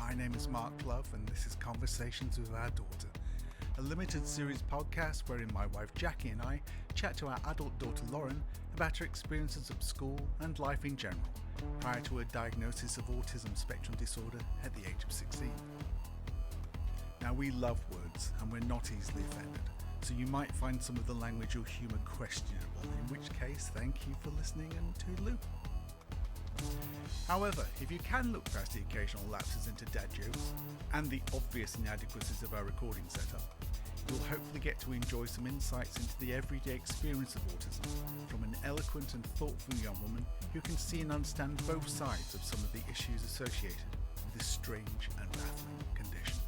My name is Mark Love, and this is Conversations with Our Daughter, a limited series podcast wherein my wife Jackie and I chat to our adult daughter Lauren about her experiences of school and life in general, prior to her diagnosis of Autism Spectrum Disorder at the age of 16. Now, we love words, and we're not easily offended, so you might find some of the language or humour questionable, in which case, thank you for listening and toodaloo. However, if you can look past the occasional lapses into dad jokes and the obvious inadequacies of our recording setup, you'll hopefully get to enjoy some insights into the everyday experience of autism from an eloquent and thoughtful young woman who can see and understand both sides of some of the issues associated with this strange and baffling condition.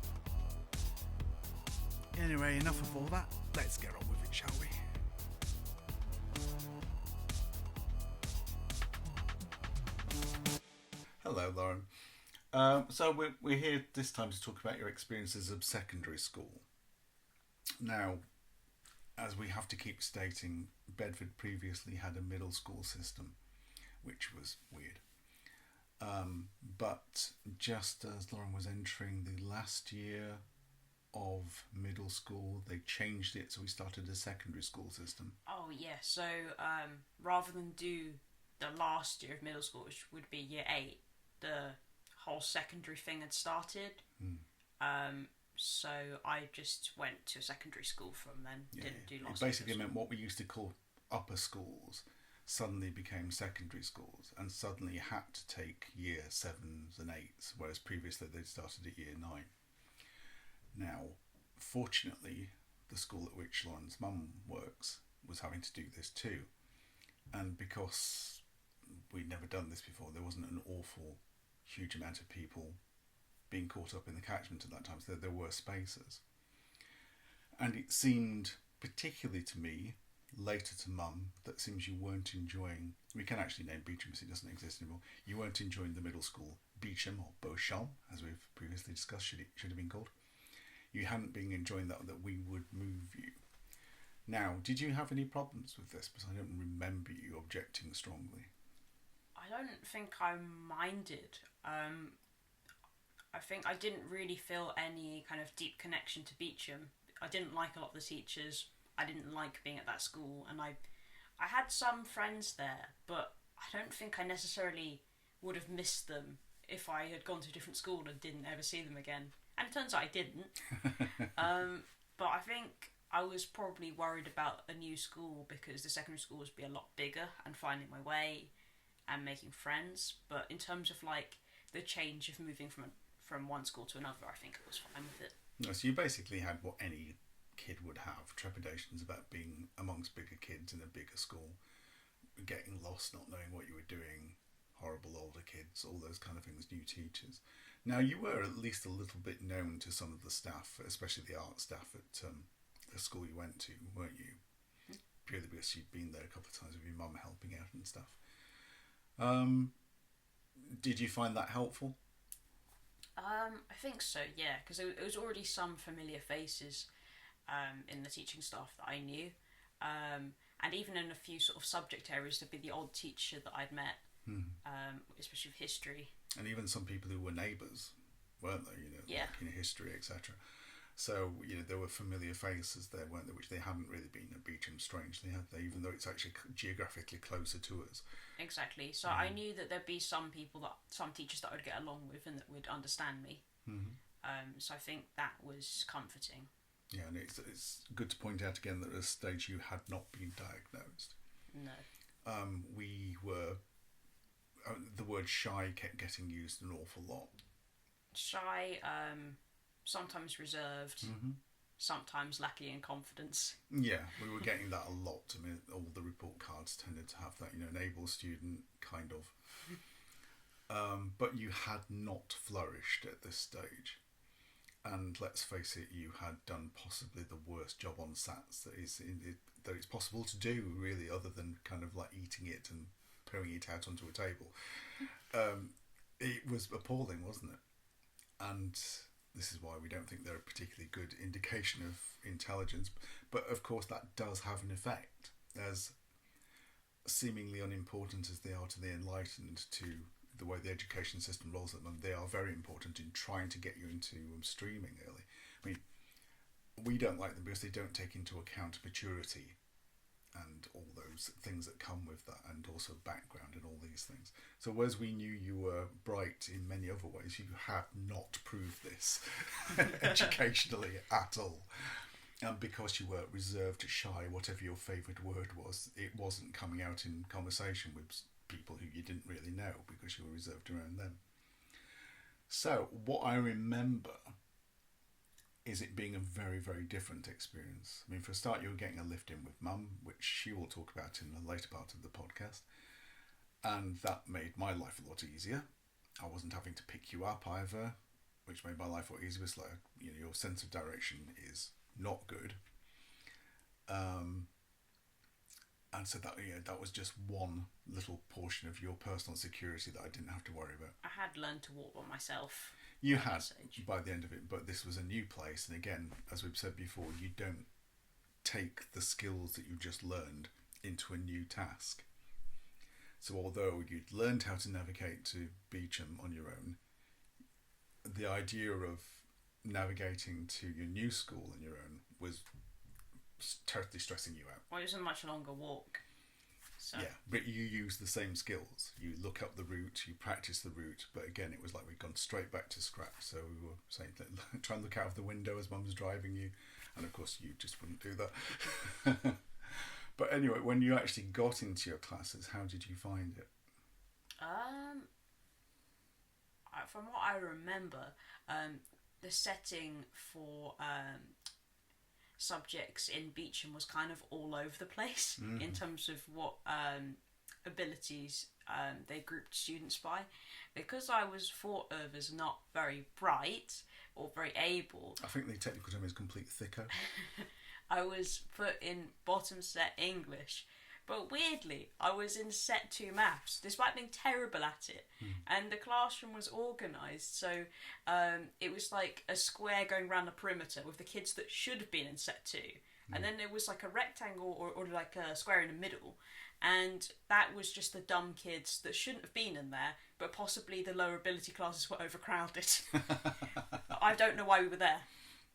Anyway, enough of all that, let's get on with it, shall we? Hello, Lauren. So we're here this time to talk about your experiences of secondary school. Now, as we have to keep stating, Bedford previously had a middle school system, which was weird. But just as Lauren was entering the last year of middle school, they changed it, so we started a secondary school system. Oh yeah, so rather than do the last year of middle school, which would be year 8, the whole secondary thing had started. So I just went to a secondary school from then. Didn't do lots. It basically meant what we used to call upper schools suddenly became secondary schools, and suddenly had to take year 7s and 8s, whereas previously they'd started at year 9. Now, fortunately, the school at which Lauren's mum works was having to do this too, and because we'd never done this before, there wasn't an awful huge amount of people being caught up in the catchment at that time, so there were spaces. And it seemed, particularly to me, later to mum, that seems you weren't enjoying, we can actually name Beecham because it doesn't exist anymore, you weren't enjoying the middle school Beecham or Beauchamp, as we've previously discussed, should have been called. You hadn't been enjoying that we would move you. Now, did you have any problems with this? Because I don't remember you objecting strongly. I don't think I minded. I think I didn't really feel any kind of deep connection to Beecham. I didn't like a lot of the teachers. I didn't like being at that school, and I had some friends there, but I don't think I necessarily would have missed them if I had gone to a different school and didn't ever see them again. And it turns out I didn't. But I think I was probably worried about a new school because the secondary school would be a lot bigger and finding my way and making friends. But in terms of like the change of moving from one school to another, I think I was fine with it. No, so you basically had what any kid would have, trepidations about being amongst bigger kids in a bigger school, getting lost, not knowing what you were doing, horrible older kids, all those kind of things, new teachers. Now, you were at least a little bit known to some of the staff, especially the art staff at the school you went to, weren't you? Purely because you'd been there a couple of times with your mum helping out and stuff. Did you find that helpful? I think so, yeah, because it was already some familiar faces in the teaching staff that I knew. And even in a few sort of subject areas, there'd be the old teacher that I'd met, especially with history. And even some people who were neighbours, weren't they? Yeah. Like in history, etc. So, there were familiar faces there, weren't there, which they hadn't really been at Beecham, strangely, had they, even though it's actually geographically closer to us. Exactly. So I knew that there'd be some teachers that I would get along with and that would understand me. So I think that was comforting. Yeah, and it's good to point out again that at a stage you had not been diagnosed. No. We were... the word shy kept getting used an awful lot. Shy, sometimes reserved, sometimes lacking in confidence. Yeah, we were getting that a lot. I mean, all the report cards tended to have that, an able student, kind of. But you had not flourished at this stage. And let's face it, you had done possibly the worst job on SATs that it's possible to do, really, other than kind of like eating it and pouring it out onto a table. It was appalling, wasn't it? And this is why we don't think they're a particularly good indication of intelligence. But of course that does have an effect, as seemingly unimportant as they are to the enlightened, to the way the education system rolls at them, they are very important in trying to get you into streaming early. I mean, we don't like them because they don't take into account maturity and all those things that come with that, and also background and all these things. So whereas we knew you were bright in many other ways, you have not proved this educationally at all. And because you were reserved, shy, whatever your favourite word was, it wasn't coming out in conversation with people who you didn't really know because you were reserved around them. So what I remember is it being a very, very different experience. I mean, for a start, you were getting a lift in with Mum, which she will talk about in the later part of the podcast. And that made my life a lot easier. I wasn't having to pick you up either, which made my life a lot easier. It's like, your sense of direction is not good. And so that was just one little portion of your personal security that I didn't have to worry about. I had learned to walk by myself. You had by the end of it, but this was a new place, and again, as we've said before, you don't take the skills that you've just learned into a new task. So although you'd learned how to navigate to Beecham on your own, the idea of navigating to your new school on your own was totally stressing you out. Well, it was a much longer walk. So. Yeah, but you use the same skills. You look up the route, you practice the route, but again, it was like we'd gone straight back to scratch. So we were saying that try and look out of the window as Mum's driving you, and of course you just wouldn't do that. But anyway, when you actually got into your classes, how did you find it? From what I remember, the setting for subjects in Beecham was kind of all over the place in terms of what abilities they grouped students by. Because I was thought of as not very bright or very able. I think the technical term is complete thicko. I was put in bottom set English. But weirdly, I was in set 2 maths, despite being terrible at it. And the classroom was organised, so it was like a square going around the perimeter with the kids that should have been in set 2. And then there was like a rectangle or like a square in the middle. And that was just the dumb kids that shouldn't have been in there, but possibly the lower ability classes were overcrowded. I don't know why we were there.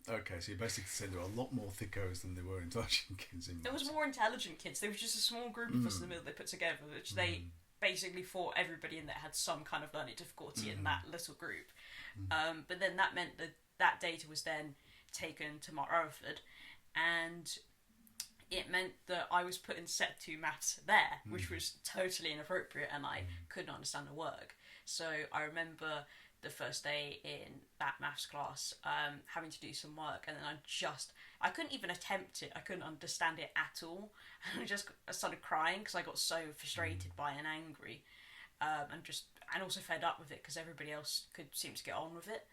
Okay, so you basically said there were a lot more thickos than there were intelligent kids in. There was more intelligent kids. There was just a small group of us in the middle they put together, which they basically thought everybody in there had some kind of learning difficulty in that little group. But then that meant that that data was then taken to Mount Rutherford, and it meant that I was put in set 2 maths there, which was totally inappropriate, and I couldn't understand the work. So I remember the first day in that maths class, having to do some work, and then I couldn't even attempt it. I couldn't understand it at all. And I started crying because I got so frustrated by it and angry, and also fed up with it because everybody else could seem to get on with it.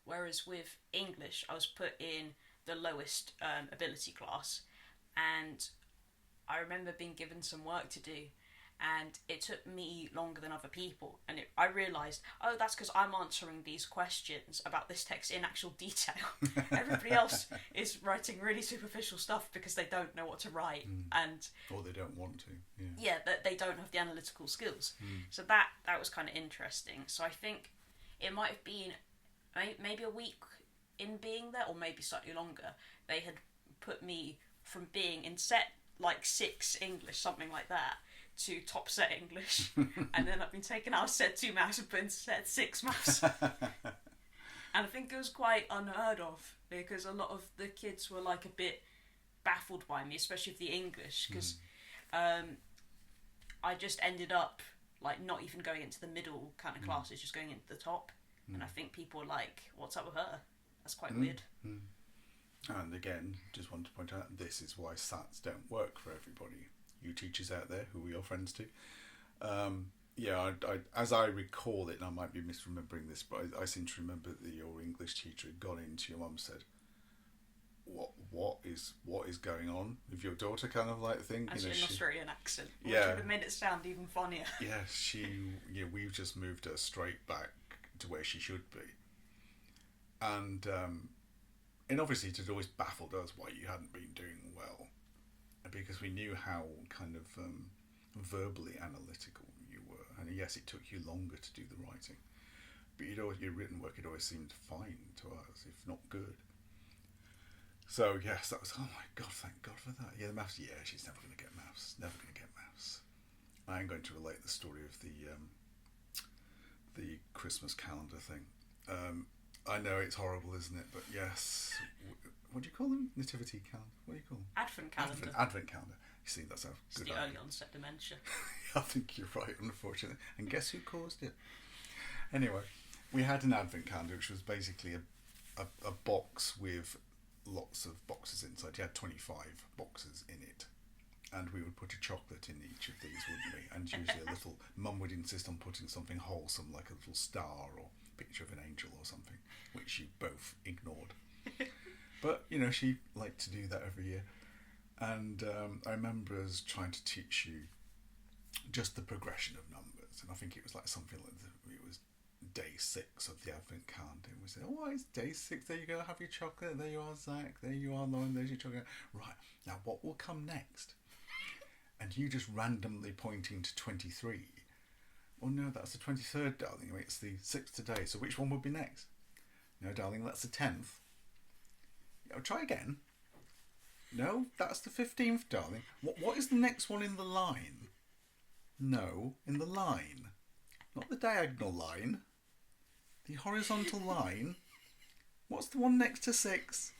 Whereas with English, I was put in the lowest ability class, and I remember being given some work to do. And it took me longer than other people, and I realised, that's because I'm answering these questions about this text in actual detail. Everybody else is writing really superficial stuff because they don't know what to write, or they don't want to. Yeah, that they don't have the analytical skills. So that was kind of interesting. So I think it might have been maybe a week in being there, or maybe slightly longer. They had put me from being in set like 6 English, something like that, to top set English, and then I've been taken out of set 2 maths and put in set 6 maths. And I think it was quite unheard of because a lot of the kids were like a bit baffled by me, especially with the English, because I just ended up like not even going into the middle kind of classes, just going into the top. And I think people were like, "What's up with her?" That's quite weird. And again, just want to point out, this is why SATs don't work for everybody. You teachers out there who are your friends too. I as I recall it, and I might be misremembering this, but I seem to remember that your English teacher had gone into your mum and said, what is going on with your daughter, kind of like thing. As in an Australian accent, which would have made it sound even funnier. Yeah, we've just moved her straight back to where she should be. And obviously it had always baffled us why you hadn't been doing well, because we knew how kind of verbally analytical you were, and yes, it took you longer to do the writing, but your written work had always seemed fine to us, if not good. So yes, that was, oh my God, thank God for that. Yeah, the maths, yeah, she's never going to get maths. Never going to get maths. I am going to relate the story of the Christmas calendar thing. I know it's horrible, isn't it? But yes, what do you call them? Nativity calendar? What do you call them? Advent calendar. Advent calendar. You see, that's how It's good the I am. early onset dementia. I think you're right, unfortunately. And guess who caused it? Anyway, we had an advent calendar, which was basically a box with lots of boxes inside. You had 25 boxes in it. And we would put a chocolate in each of these, wouldn't we? And usually a little, Mum would insist on putting something wholesome, like a little star or picture of an angel or something, which you both ignored. But, you know, she liked to do that every year. And I remember us trying to teach you just the progression of numbers. And I think it was like something like it was day 6 of the Advent calendar. And we said, oh, it's day 6. There you go, have your chocolate. There you are, Zach. There you are, Lauren. There's your chocolate. Right, now what will come next? And you just randomly pointing to 23. Oh no, that's the 23rd, darling. I mean, it's the 6th today. So which one would be next? No, darling, that's the 10th. Oh, try again. No, that's the 15th, darling. What is the next one in the line? No, in the line. Not the diagonal line. The horizontal line. What's the one next to 6?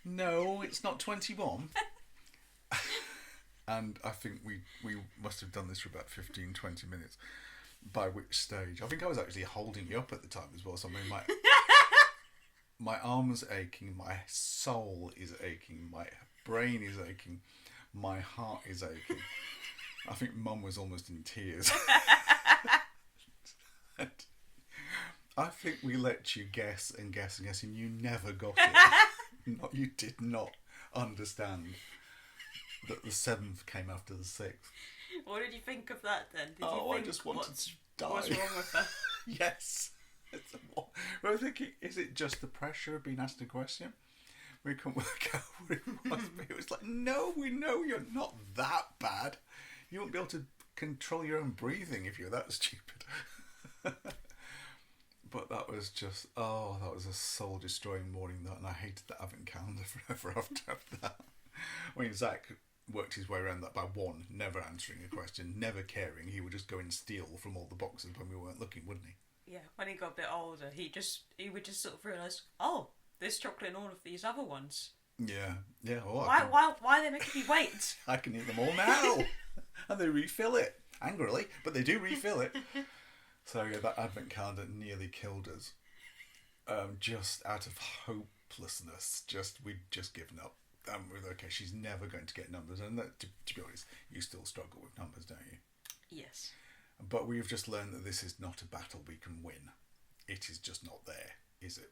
No, it's not 21. And I think we must have done this for about 15-20 minutes, by which stage I think I was actually holding you up at the time as well. So I mean, my arm was aching, my soul is aching, my brain is aching, my heart is aching. I think Mum was almost in tears. And I think we let you guess and guess and guess, and you never got it. No, you did not understand that the 7th came after the 6th. What did you think of that then? Did you I think just wanted to die. What's wrong with her? Yes. We're thinking, is it just the pressure of being asked a question? We couldn't work out what it was. It was like, no, we know you're not that bad. You won't be able to control your own breathing if you're that stupid. But that was just, that was a soul-destroying morning, that, and I hated the Advent calendar forever after that. I mean, Zach worked his way around that by one, never answering a question, never caring. He would just go and steal from all the boxes when we weren't looking, wouldn't he? Yeah, when he got a bit older, he would just sort of realise, oh, there's chocolate in all of these other ones. Yeah. Oh, Why are they making me wait? I can eat them all now. And they refill it. Angrily, but they do refill it. So yeah, that Advent calendar nearly killed us. Just out of hopelessness. We'd just given up. Okay, she's never going to get numbers. And that, to be honest, you still struggle with numbers, don't you? Yes. But we've just learned that this is not a battle we can win. It is just not there, is it?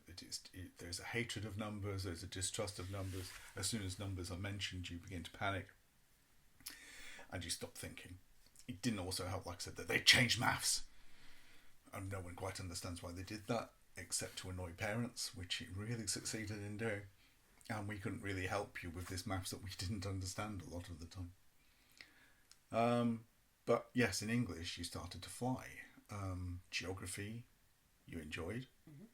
There's a hatred of numbers, there's a distrust of numbers. As soon as numbers are mentioned, you begin to panic. And you stop thinking. It didn't also help, like I said, that they changed maths. And no one quite understands why they did that, except to annoy parents, which it really succeeded in doing. And we couldn't really help you with this maths that we didn't understand a lot of the time. But yes, in English, you started to fly. Geography, you enjoyed. Mm-hmm.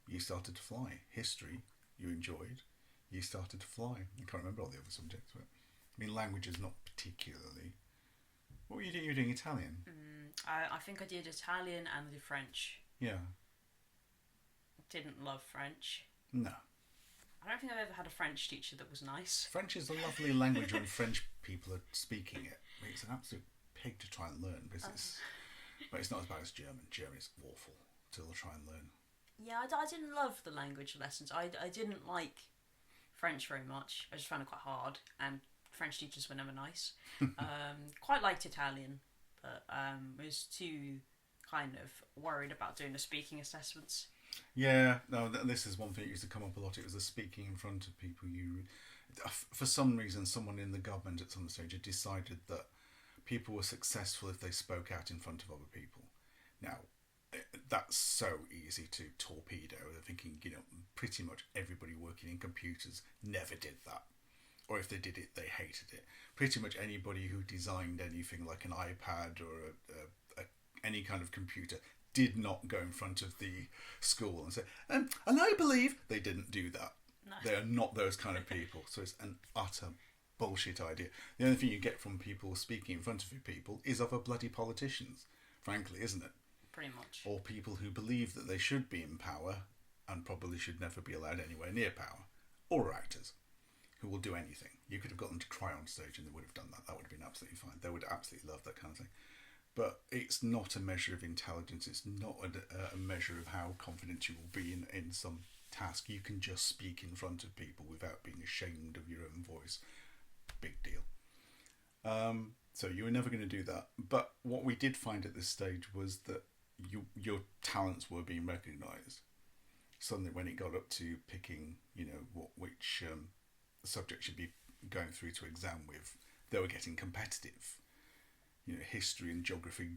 You started to fly. History, you enjoyed. You started to fly. I can't remember all the other subjects, but I mean, languages not particularly. What were you doing? You were doing Italian? I think I did Italian and the French. Yeah. Didn't love French. No. I don't think I've ever had a French teacher that was nice. French is a lovely language when French people are speaking it. I mean, it's an absolute pig to try and learn, because but it's not as bad as German. German is awful to try and learn. Yeah, I didn't love the language lessons. I didn't like French very much. I just found it quite hard, and French teachers were never nice. Quite liked Italian, but was too kind of worried about doing the speaking assessments. Yeah, no, this is one thing that used to come up a lot. It was the speaking in front of people. For some reason, someone in the government at some stage had decided that people were successful if they spoke out in front of other people. Now, that's so easy to torpedo. They're thinking, pretty much everybody working in computers never did that. Or if they did it, they hated it. Pretty much anybody who designed anything like an iPad or a any kind of computer, did not go in front of the school and say, and I believe they didn't do that. No. They are not those kind of people. So it's an utter bullshit idea. The only thing you get from people speaking in front of people is other bloody politicians, frankly, isn't it? Pretty much. Or people who believe that they should be in power and probably should never be allowed anywhere near power. Or actors who will do anything. You could have got them to cry on stage and they would have done that. That would have been absolutely fine. They would absolutely love that kind of thing. But it's not a measure of intelligence. It's not a measure of how confident you will be in some task. You can just speak in front of people without being ashamed of your own voice. Big deal. So you were never going to do that. But what we did find at this stage was that your talents were being recognised. Suddenly, when it got up to picking, which subject you'd be going through to exam with, they were getting competitive. History and geography.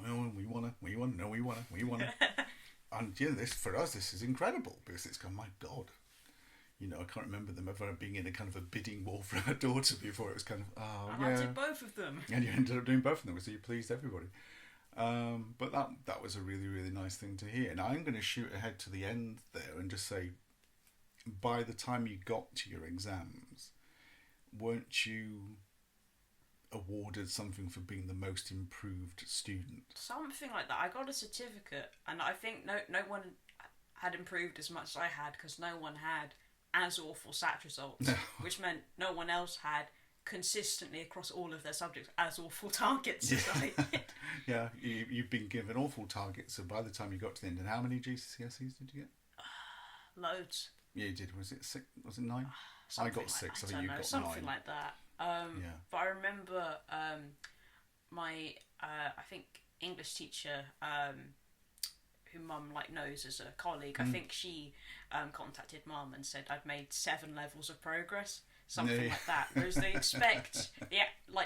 Oh, we wanna. And this for us, this is incredible because it's gone. My God, I can't remember them ever being in a kind of a bidding war for our daughter before. It was kind of, I did both of them. And you ended up doing both of them, so you pleased everybody. But that was a really, really nice thing to hear. And I'm going to shoot ahead to the end there and just say, by the time you got to your exams, weren't you awarded something for being the most improved student? Something like that. I got a certificate, and I think no one had improved as much as I had because no one had as awful SAT results, No. which meant no one else had consistently across all of their subjects as awful targets as I did. Yeah, you've been given awful targets, so by the time you got to the end, and how many GCSEs did you get? Loads. Yeah, you did. Was it 6? Was it 9? Something I got like 6. that. I think you got 9. Something like that. Yeah. But I remember my I think English teacher who Mum knows as a colleague. I think she contacted Mum and said I'd made 7 levels of progress, something like that. Whereas they expect,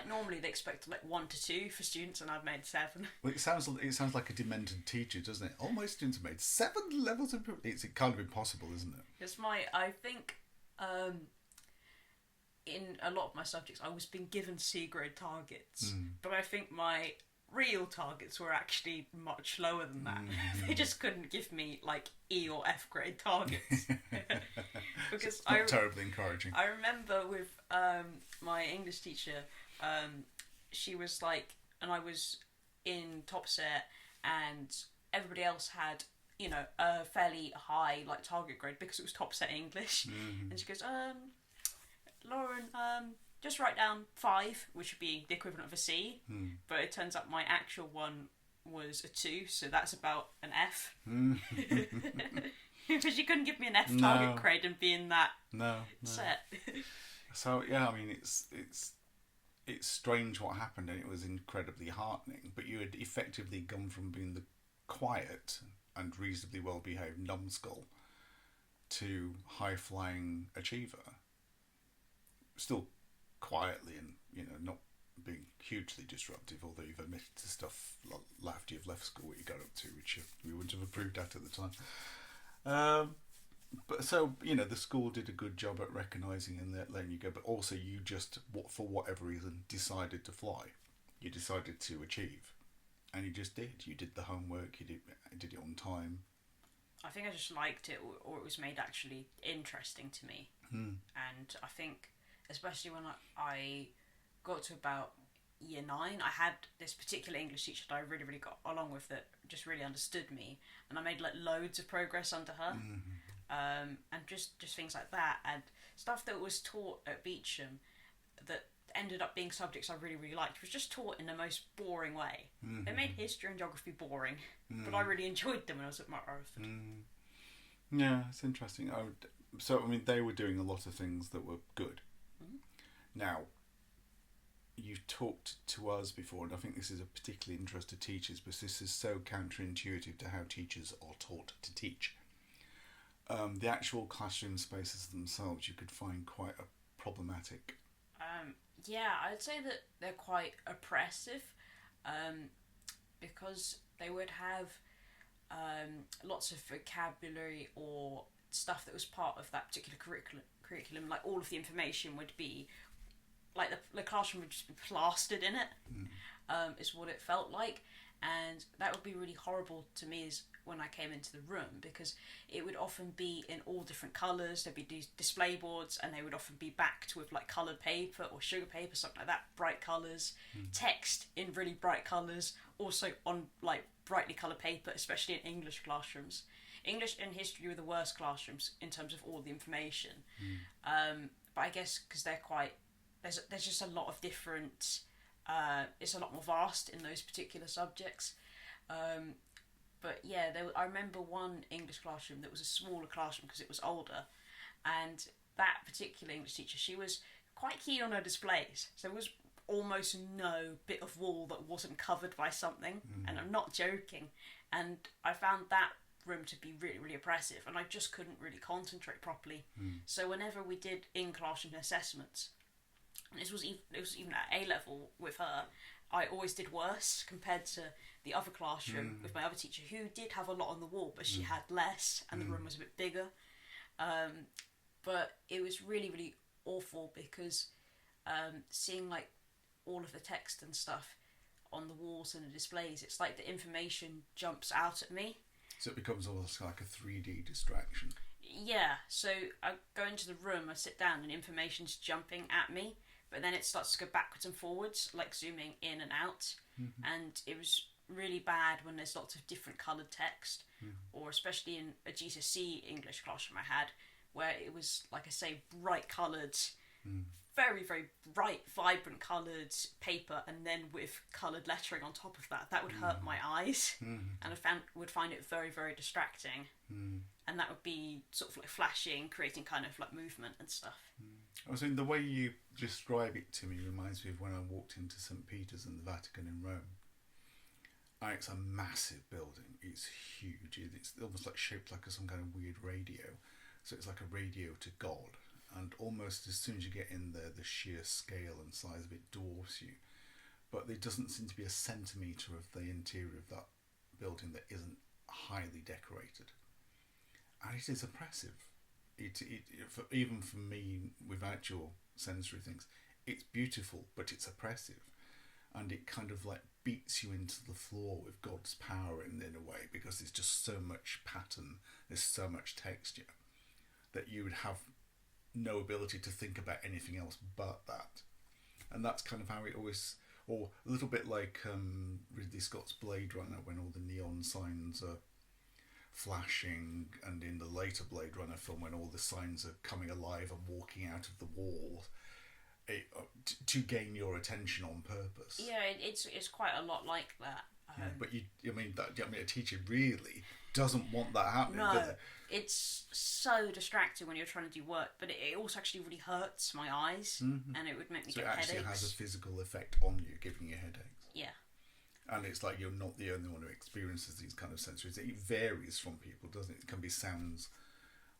normally they expect 1 to 2 for students, and I've made 7. Well, it sounds like a demented teacher, doesn't it? All my students have made 7 levels of. It's kind of impossible, isn't it? It's I think. In a lot of my subjects, I was being given C grade targets, but I think my real targets were actually much lower than that. They just couldn't give me E or F grade targets. Because it's not terribly encouraging. I remember with my English teacher, she was and I was in top set, and everybody else had a fairly high target grade because it was top set English, and she goes, Lauren, just write down 5, which would be the equivalent of a C, but it turns out my actual one was a 2, so that's about an F. Because you couldn't give me an F target grade and be in that set. So yeah, I mean it's strange what happened, and it was incredibly heartening. But you had effectively gone from being the quiet and reasonably well behaved numbskull to high flying achiever. Still quietly and not being hugely disruptive, although you've admitted to stuff after you've left school what you got up to, which we wouldn't have approved at the time. But so the school did a good job at recognising and letting you go, but also you just, for whatever reason, decided to fly. You decided to achieve, and you just did. You did the homework. You did it on time. I think I just liked it, or it was made actually interesting to me. And I think, especially when I got to about year 9, I had this particular English teacher that I really, really got along with, that just really understood me, and I made loads of progress under her, and just things like that, and stuff that was taught at Beecham that ended up being subjects I really, really liked was just taught in the most boring way. They made history and geography boring, but I really enjoyed them when I was at Mount Rutherford. Yeah, it's interesting. They were doing a lot of things that were good. Now, you've talked to us before, and I think this is a particular interest to teachers, because this is so counterintuitive to how teachers are taught to teach. The actual classroom spaces themselves, you could find quite problematic. Yeah, I'd say that they're quite oppressive, because they would have lots of vocabulary or stuff that was part of that particular curriculum. All of the information would be the classroom would just be plastered in it, is what it felt like. And that would be really horrible to me is when I came into the room, because it would often be in all different colours. There'd be these display boards, and they would often be backed with like coloured paper or sugar paper, something like that, bright colours, text in really bright colours, also on like brightly coloured paper, especially in English classrooms. English and history were the worst classrooms in terms of all the information. But I guess because they're quite, there's just a lot of different, it's a lot more vast in those particular subjects. But yeah, I remember one English classroom that was a smaller classroom because it was older, and that particular English teacher, she was quite keen on her displays. So there was almost no bit of wall that wasn't covered by something, and I'm not joking. And I found that room to be really, really oppressive, and I just couldn't really concentrate properly. So whenever we did in-classroom assessments, and it was even at A level with her, I always did worse compared to the other classroom with my other teacher, who did have a lot on the wall, but she had less, and the room was a bit bigger. But it was really, really awful because seeing like all of the text and stuff on the walls and the displays, it's like the information jumps out at me. So it becomes almost like a 3D distraction. Yeah, so I go into the room, I sit down, and information's jumping at me, but then it starts to go backwards and forwards, like zooming in and out. And it was really bad when there's lots of different coloured text, or especially in a GCSE English classroom I had, where it was, like I say, bright coloured, very, very bright, vibrant coloured paper, and then with coloured lettering on top of that. That would hurt my eyes, and I would find it very, very distracting. And that would be sort of like flashing, creating kind of like movement and stuff. I was saying, the way you describe it to me reminds me of when I walked into St. Peter's in the Vatican in Rome. It's a massive building. It's huge. It's almost like shaped like some kind of weird radio. So it's like a radio to God. And almost as soon as you get in there, the sheer scale and size of it dwarfs you. But there doesn't seem to be a centimetre of the interior of that building that isn't highly decorated. And it is oppressive. Even for me, without your sensory things, it's beautiful, but it's oppressive. And it kind of like beats you into the floor with God's power in a way, because there's just so much pattern, there's so much texture, that you would have no ability to think about anything else but that. And that's kind of how it always, or a little bit like Ridley Scott's Blade Runner, when all the neon signs are flashing, and in the later Blade Runner film when all the signs are coming alive and walking out of the wall to gain your attention on purpose. Yeah, it's quite a lot like that. But a teacher really doesn't want that happening, No, does it? it's so distracting when you're trying to do work, but it also actually really hurts my eyes, and it would make me So get it actually headaches. has a physical effect on you, giving you headaches. Yeah. And it's like you're not the only one who experiences these kind of sensories. It varies from people, doesn't it? It can be sounds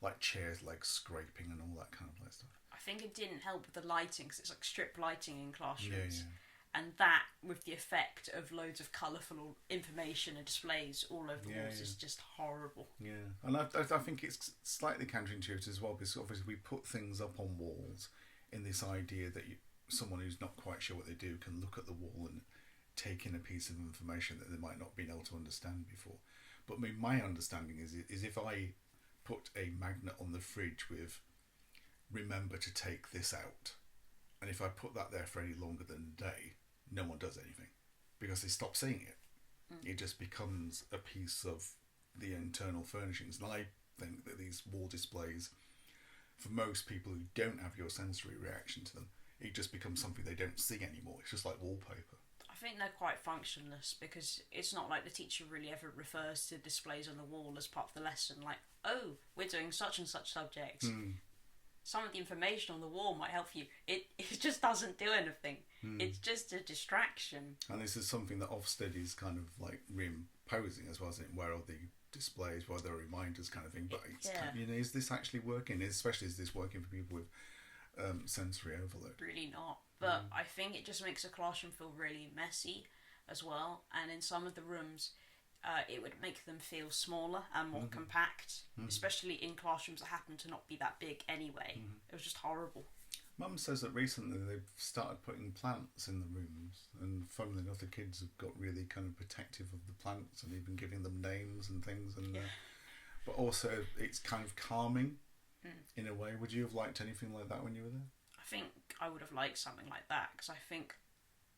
like chairs, like scraping and all that kind of like stuff. I think it didn't help with the lighting, because it's like strip lighting in classrooms. Yeah. And that, with the effect of loads of colourful information and displays all over the walls, is just horrible. Yeah, and I think it's slightly counterintuitive as well, because obviously we put things up on walls in this idea that someone who's not quite sure what they do can look at the wall and take in a piece of information that they might not have been able to understand before. But my understanding is if I put a magnet on the fridge with "remember to take this out," and if I put that there for any longer than a day, no one does anything, because they stop seeing it. It just becomes a piece of the internal furnishings. And I think that these wall displays, for most people who don't have your sensory reaction to them, it just becomes something they don't see anymore. It's just like wallpaper. I think they're quite functionless, because it's not like the teacher really ever refers to displays on the wall as part of the lesson, like, oh, we're doing such and such subjects. Some of the information on the wall might help you. It just doesn't do anything. It's just a distraction. And this is something that Ofsted is kind of like reimposing as well, isn't it? Where are the displays, where there are reminders kind of thing. But it's is this actually working? Especially, is this working for people with sensory overload? Really not. But I think it just makes a classroom feel really messy as well. And in some of the rooms, it would make them feel smaller and more compact, especially in classrooms that happen to not be that big anyway. It was just horrible. Mum says that recently they've started putting plants in the rooms, and funnily enough, the kids have got really kind of protective of the plants and even giving them names and things. And but also it's kind of calming in a way. Would you have liked anything like that when you were there? I think I would have liked something like that, because I think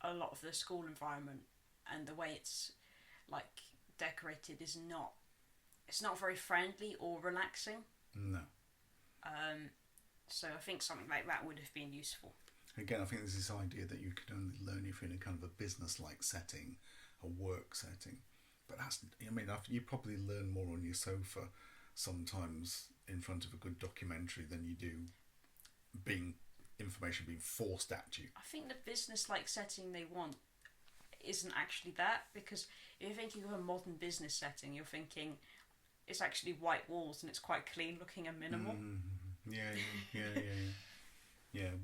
a lot of the school environment and the way it's like decorated is not, it's not very friendly or relaxing. No. So I think something like that would have been useful. Again, I think there's this idea that you can only learn if you're in a kind of a business-like setting, a work setting. But that's, I mean, you probably learn more on your sofa sometimes in front of a good documentary than you do information being forced at you. I think the business-like setting they want isn't actually that, because if you're thinking of a modern business setting, you're thinking it's actually white walls and it's quite clean looking and minimal. Yeah,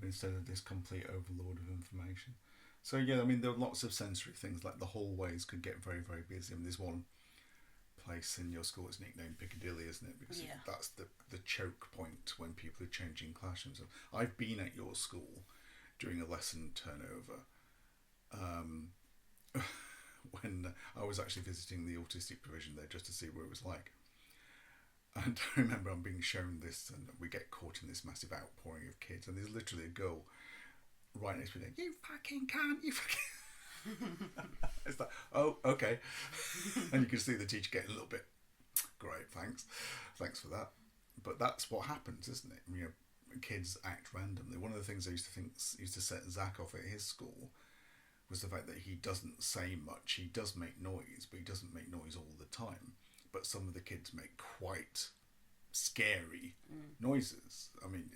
instead of this complete overload of information. So yeah, I mean, there are lots of sensory things, like the hallways could get very, very busy. I mean, there's one place in your school, it's nicknamed Piccadilly, isn't it? Because that's the choke point when people are changing classrooms. I've been at your school during a lesson turnover when I was actually visiting the autistic provision there just to see what it was like. And I remember I'm being shown this, and we get caught in this massive outpouring of kids, and there's literally a girl right next to me going, "You fucking can't, you fucking..." It's like, oh, okay. And you can see the teacher getting a little bit, great, thanks for that. But that's what happens, isn't it? You know, kids act randomly. One of the things I used to set Zach off at his school was the fact that he doesn't say much. He does make noise, but he doesn't make noise all the time. But some of the kids make quite scary noises. I mean,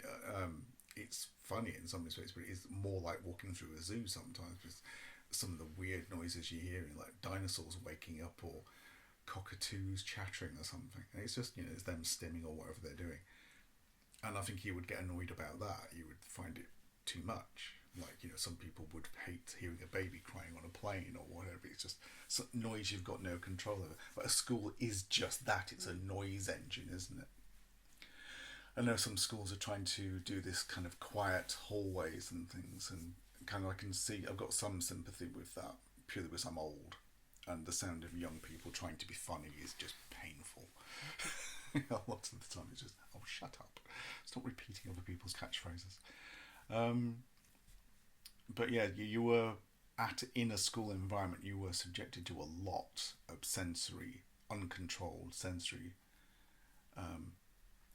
it's funny in some respects, but it's more like walking through a zoo sometimes, with some of the weird noises you hear, like dinosaurs waking up or cockatoos chattering or something. And it's just, you know, it's them stimming or whatever they're doing. And I think he would get annoyed about that. You would find it too much. Like, you know, some people would hate hearing a baby crying on a plane or whatever. It's just some noise you've got no control over. But a school is just that. It's a noise engine, isn't it? I know some schools are trying to do this kind of quiet hallways and things, and kind of I can see, I've got some sympathy with that, purely because I'm old, and the sound of young people trying to be funny is just painful. Lots of the time it's just, oh, shut up. Stop repeating other people's catchphrases. But yeah, you were in a school environment, you were subjected to a lot of uncontrolled sensory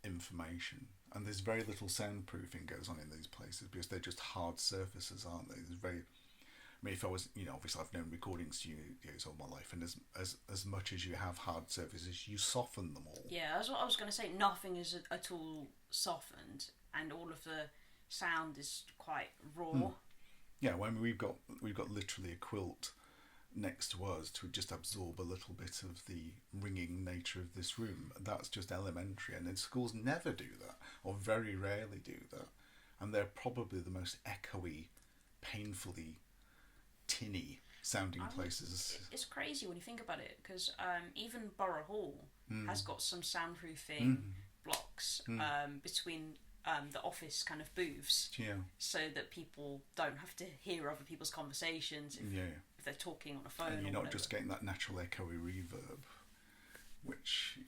information. And there's very little soundproofing goes on in these places because they're just hard surfaces, aren't they? There's very... I mean, if I was, you know, obviously I've known recording studios all my life, and as much as you have hard surfaces, you soften them all. Yeah, that's what I was going to say. Nothing is at all softened, and all of the sound is quite raw. Yeah, when we've got literally a quilt next to us to just absorb a little bit of the ringing nature of this room. That's just elementary, and then schools never do that, or very rarely do that, and they're probably the most echoey, painfully tinny sounding places. It's crazy when you think about it, because even Borough Hall has got some soundproofing blocks between the office kind of booths, so that people don't have to hear other people's conversations if they're talking on a phone. And you're not just getting that natural echoey reverb, which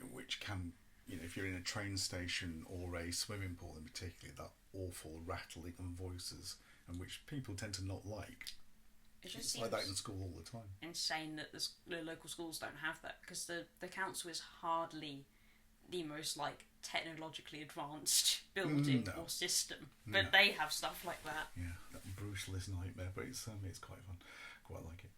can, you know, if you're in a train station or a swimming pool in particular, that awful rattling of voices, and which people tend to not like. It's like that in school all the time. Insane that the local schools don't have that, because the council is hardly the most like technologically advanced building or system, but they have stuff like that. Yeah, that brutalist nightmare, but it's quite fun. Quite like it.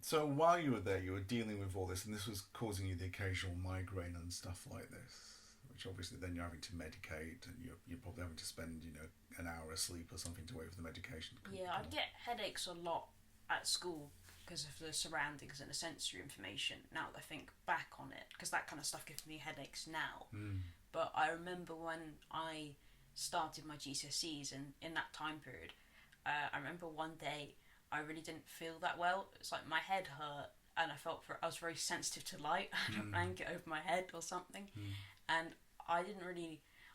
So while you were there, you were dealing with all this, and this was causing you the occasional migraine and stuff like this, which obviously then you're having to medicate, and you're probably having to spend, you know, an hour asleep or something to wait for the medication to come. Yeah, I'd get headaches a lot at school because of the surroundings and the sensory information, now that I think back on it, because that kind of stuff gives me headaches now. But I remember when I started my GCSEs, and in that time period, I remember one day I really didn't feel that well. It's like my head hurt, and I was very sensitive to light. I had a blanket over my head or something, and I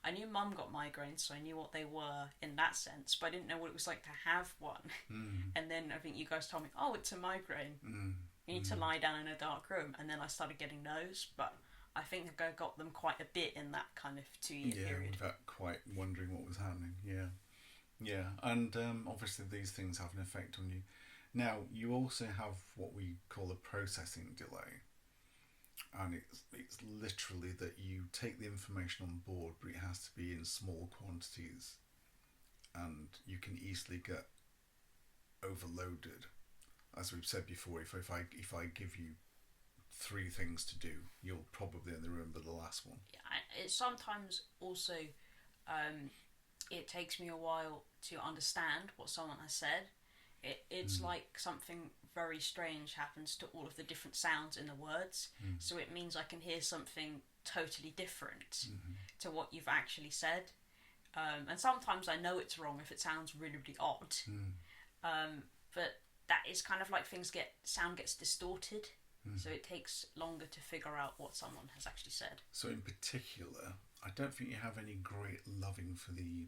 I knew Mum got migraines, so I knew what they were in that sense, but I didn't know what it was like to have one. And then I think you guys told me, oh, it's a migraine. You need to lie down in a dark room. And then I started getting those, but I think I got them quite a bit in that kind of 2-year period. Without quite wondering what was happening. Yeah, and obviously these things have an effect on you. Now, you also have what we call a processing delay. And it's literally that you take the information on board, but it has to be in small quantities, and you can easily get overloaded. As we've said before, if I give you 3 things to do, you'll probably only remember the last one. Yeah, it sometimes also it takes me a while to understand what someone has said. It's like something very strange happens to all of the different sounds in the words. So it means I can hear something totally different to what you've actually said. And sometimes I know it's wrong if it sounds really, really odd. But that is kind of like sound gets distorted. So it takes longer to figure out what someone has actually said. So in particular, I don't think you have any great loving for the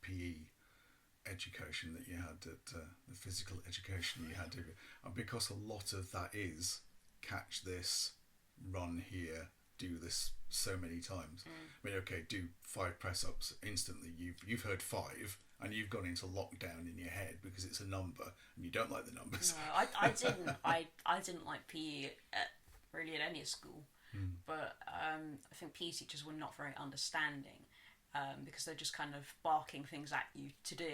PE education that you had at the physical education you had, because a lot of that is catch this, run here, do this so many times. I mean, okay, do 5 press-ups instantly. You've heard 5 and you've gone into lockdown in your head because it's a number and you don't like the numbers. No, I didn't. I didn't like PE really at any school, but I think PE teachers were not very understanding. Because they're just kind of barking things at you to do,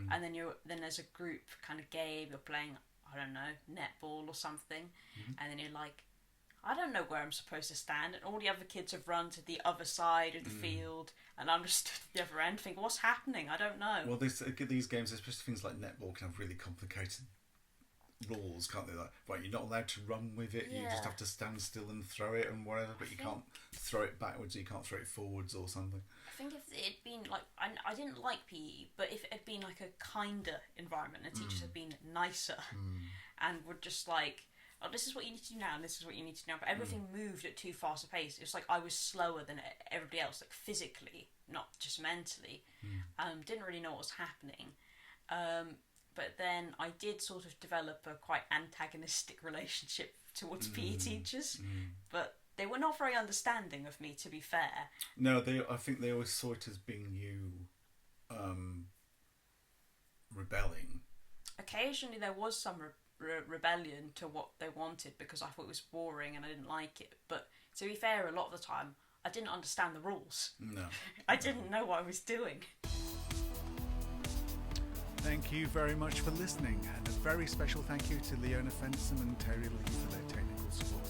and then there's a group kind of game, you're playing, I don't know, netball or something, and then you're like, I don't know where I'm supposed to stand, and all the other kids have run to the other side of the field, and I'm just at the other end thinking, what's happening? I don't know. Well, these games, especially things like netball, can have really complicated rules, can't they? Like, right, you're not allowed to run with it, you just have to stand still and throw it and whatever, but you can't throw it backwards, you can't throw it forwards or something. I think if it had been like, I didn't like PE, but if it had been like a kinder environment, and teachers had been nicer and would just like, oh, this is what you need to do now and this is what you need to do now, but everything moved at too fast a pace. It was like I was slower than everybody else, like physically, not just mentally. Didn't really know what was happening. But then I did sort of develop a quite antagonistic relationship towards PE teachers, but they were not very understanding of me, to be fair. No, I think they always saw it as being you rebelling. Occasionally there was some rebellion to what they wanted because I thought it was boring and I didn't like it. But to be fair, a lot of the time I didn't understand the rules. No. I didn't know what I was doing. Thank you very much for listening, and a very special thank you to Leona Fensom and Terry Lee for their technical support.